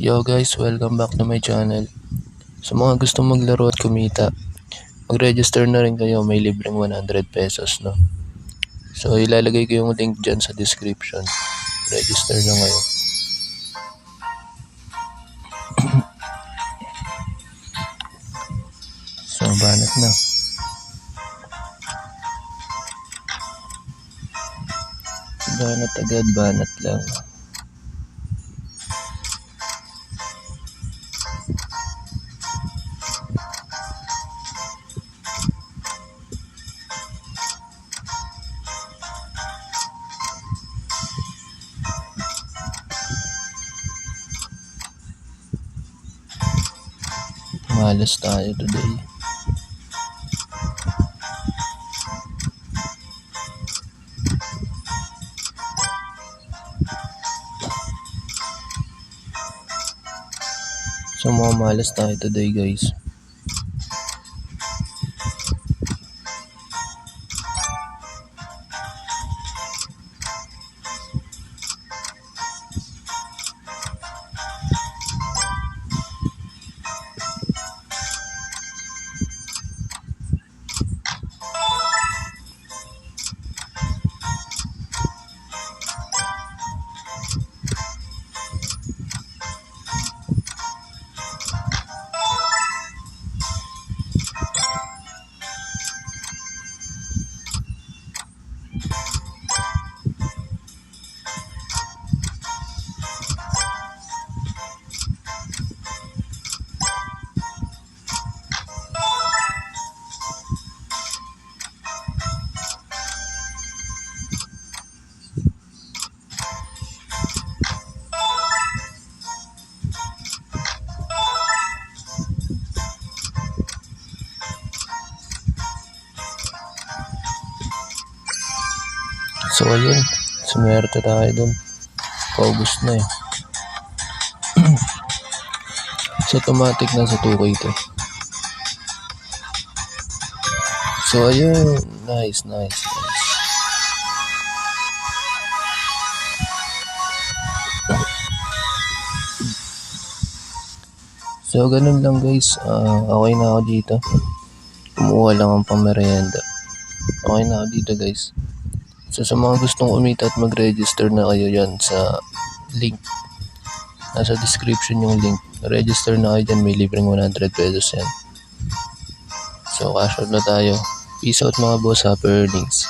Yo guys, welcome back to my channel. Sa mga gustong maglaro at kumita, mag-register na rin kayo, may libreng 100 pesos, no? So ilalagay ko yung link dyan sa description. Register na ngayon. So banat na. Banat agad, banat lang. Malas tayo today. So mga malas tayo today guys. So ayun, sumwerte tayo dun. Paubos na eh. So automatic na sa 2K to. So ayun, nice. So ganun lang guys, okay na ako dito. Kumuha lang ang pamerienda. Okay na ako dito guys. So sa mga gustong umita at mag-register na kayo yan sa link. Nasa description yung link. Register na kayo dyan, may libreng 100 pesos yan. So cash out na tayo. Peace out mga boss, happy earnings.